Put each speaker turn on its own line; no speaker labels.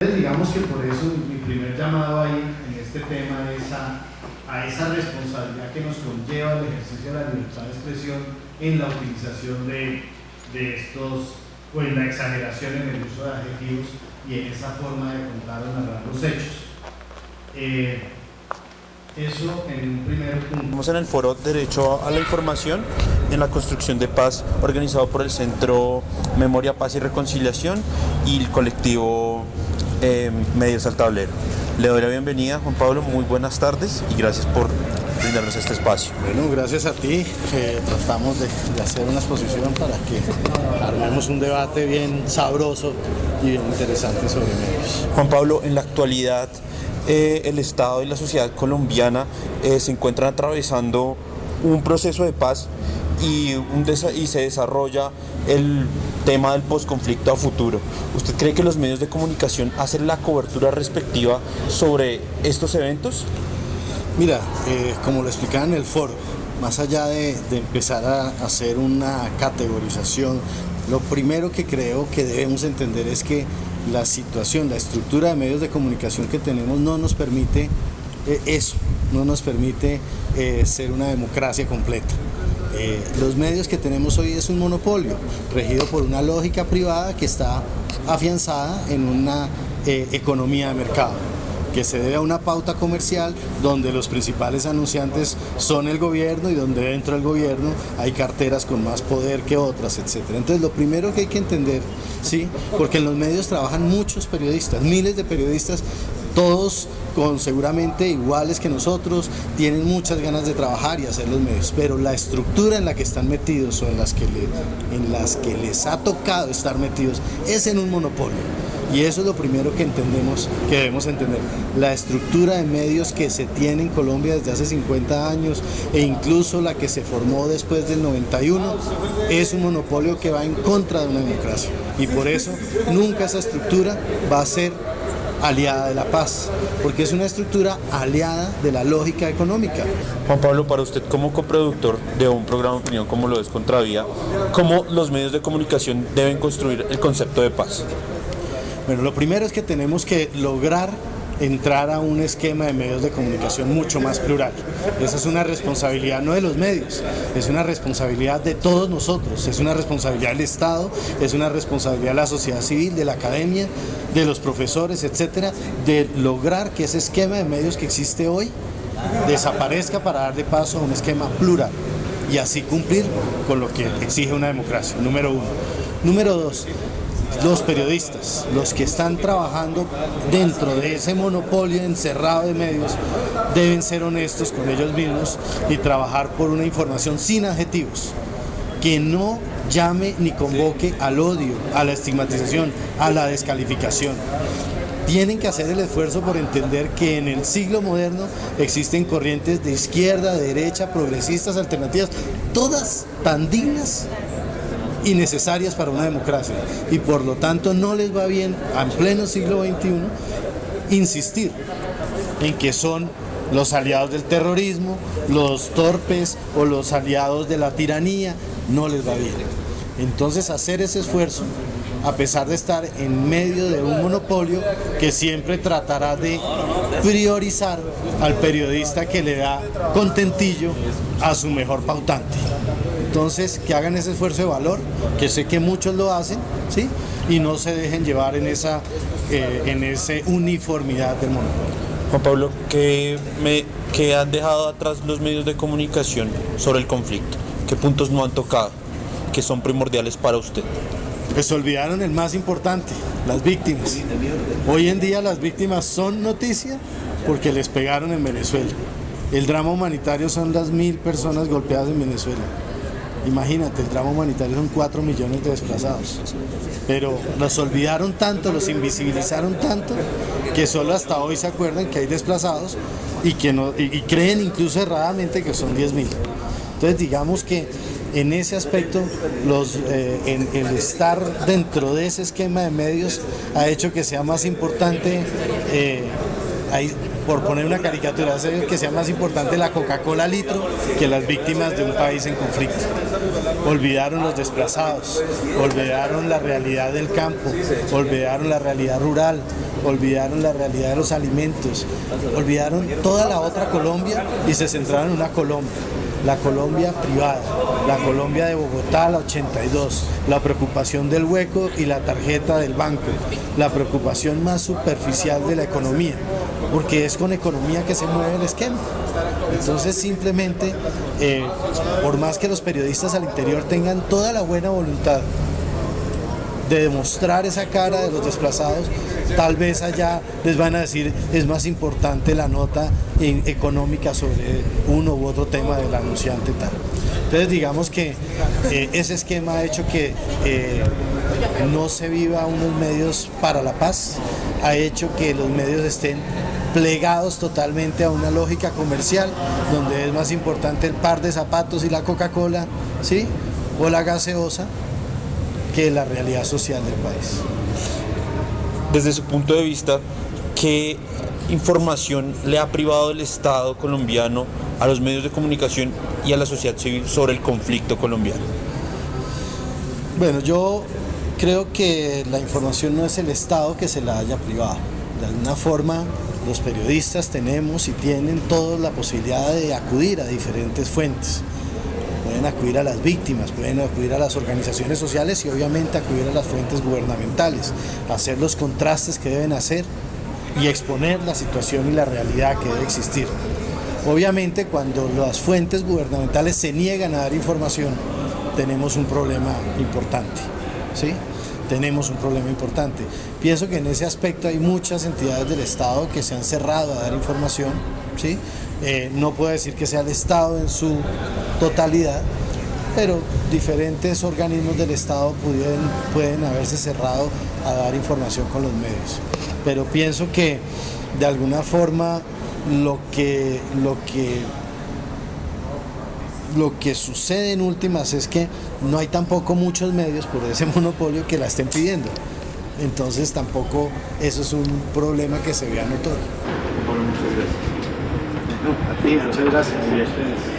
Entonces digamos que por eso mi primer llamado ahí en este tema es a esa responsabilidad que nos conlleva el ejercicio de la libertad de expresión en la utilización de estos, o en la exageración en el uso de adjetivos y en esa forma de contar o narrar los hechos. Eso en un primer punto.
Estamos en el foro Derecho a la Información en la construcción de paz, organizado por el Centro Memoria, Paz y Reconciliación y el colectivo Medios al Tablero. Le doy la bienvenida, Juan Pablo, muy buenas tardes y gracias por brindarnos este espacio.
Bueno, gracias a ti, tratamos de hacer una exposición para que armemos un debate bien sabroso y bien interesante sobre medios.
Juan Pablo, en la actualidad el Estado y la sociedad colombiana se encuentran atravesando un proceso de paz y se desarrolla el tema del posconflicto a futuro. ¿Usted cree que los medios de comunicación hacen la cobertura respectiva sobre estos eventos?
Mira, como lo explicaba en el foro, más allá de empezar a hacer una categorización, lo primero que creo que debemos entender es que la situación, la estructura de medios de comunicación que tenemos no nos permite eso, no nos permite ser una democracia completa. Los medios que tenemos hoy es un monopolio, regido por una lógica privada que está afianzada en una economía de mercado, que se debe a una pauta comercial donde los principales anunciantes son el gobierno y donde dentro del gobierno hay carteras con más poder que otras, etc. Entonces lo primero que hay que entender, ¿sí? Porque en los medios trabajan muchos periodistas, miles de periodistas, todos con seguramente iguales que nosotros, tienen muchas ganas de trabajar y hacer los medios, pero la estructura en la que están metidos o en las que les ha tocado estar metidos es en un monopolio. Y eso es lo primero que entendemos, que debemos entender. La estructura de medios que se tiene en Colombia desde hace 50 años e incluso la que se formó después del 91 es un monopolio que va en contra de una democracia. Y por eso nunca esa estructura va a ser aliada de la paz, porque es una estructura aliada de la lógica económica.
Juan Pablo, para usted como coproductor de un programa de opinión como lo es Contravía, ¿cómo los medios de comunicación deben construir el concepto de paz?
Bueno, lo primero es que tenemos que lograr entrar a un esquema de medios de comunicación mucho más plural. Esa es una responsabilidad no de los medios, es una responsabilidad de todos nosotros, es una responsabilidad del Estado, es una responsabilidad de la sociedad civil, de la academia, de los profesores, etcétera, de lograr que ese esquema de medios que existe hoy desaparezca para darle paso a un esquema plural y así cumplir con lo que exige una democracia, número uno. Número dos, los periodistas, los que están trabajando dentro de ese monopolio encerrado de medios, deben ser honestos con ellos mismos y trabajar por una información sin adjetivos, que no llame ni convoque al odio, a la estigmatización, a la descalificación. Tienen que hacer el esfuerzo por entender que en el siglo moderno existen corrientes de izquierda, de derecha, progresistas, alternativas, todas tan dignas y necesarias para una democracia, y por lo tanto no les va bien en pleno siglo XXI insistir en que son los aliados del terrorismo, los torpes o los aliados de la tiranía, no les va bien. Entonces hacer ese esfuerzo, a pesar de estar en medio de un monopolio que siempre tratará de priorizar al periodista que le da contentillo a su mejor pautante. Entonces, que hagan ese esfuerzo de valor, que sé que muchos lo hacen, ¿sí? Y no se dejen llevar en esa uniformidad del monopolio.
Juan Pablo, ¿qué han dejado atrás los medios de comunicación sobre el conflicto? ¿Qué puntos no han tocado, que son primordiales para usted?
Pues olvidaron el más importante, las víctimas. Hoy en día las víctimas son noticia porque les pegaron en Venezuela. El drama humanitario son las 1.000 personas golpeadas en Venezuela. Imagínate, el drama humanitario son 4 millones de desplazados, pero los olvidaron tanto, los invisibilizaron tanto, que solo hasta hoy se acuerdan que hay desplazados y creen incluso erradamente que son 10.000. Entonces digamos que en ese aspecto el estar dentro de ese esquema de medios ha hecho que sea más importante por poner una caricatura, hace que sea más importante la Coca-Cola litro que las víctimas de un país en conflicto. Olvidaron los desplazados, olvidaron la realidad del campo, olvidaron la realidad rural, olvidaron la realidad de los alimentos, olvidaron toda la otra Colombia y se centraron en una Colombia. La Colombia privada, la Colombia de Bogotá, la 82, la preocupación del hueco y la tarjeta del banco, la preocupación más superficial de la economía, porque es con economía que se mueve el esquema. Entonces simplemente, por más que los periodistas al interior tengan toda la buena voluntad de demostrar esa cara de los desplazados, tal vez allá les van a decir es más importante la nota económica sobre uno u otro tema del anunciante tal. Entonces digamos que ese esquema ha hecho que no se viva unos medios para la paz, ha hecho que los medios estén plegados totalmente a una lógica comercial donde es más importante el par de zapatos y la Coca-Cola, ¿sí? O la gaseosa, que la realidad social del país.
Desde su punto de vista, ¿qué información le ha privado el Estado colombiano a los medios de comunicación y a la sociedad civil sobre el conflicto colombiano?
Bueno, yo creo que la información no es el Estado que se la haya privado. De alguna forma, los periodistas tenemos y tienen todos la posibilidad de acudir a diferentes fuentes. Pueden acudir a las víctimas, pueden acudir a las organizaciones sociales y obviamente acudir a las fuentes gubernamentales, hacer los contrastes que deben hacer y exponer la situación y la realidad que debe existir. Obviamente cuando las fuentes gubernamentales se niegan a dar información, tenemos un problema importante, ¿sí? Tenemos un problema importante. Pienso que en ese aspecto hay muchas entidades del Estado que se han cerrado a dar información, ¿sí? No puedo decir que sea el Estado en su totalidad, pero diferentes organismos del Estado pueden haberse cerrado a dar información con los medios. Pero pienso que de alguna forma lo que sucede en últimas es que no hay tampoco muchos medios por ese monopolio que la estén pidiendo. Entonces tampoco eso es un problema que se vea notorio.
Bueno, muchas gracias. No, a ti, muchas gracias.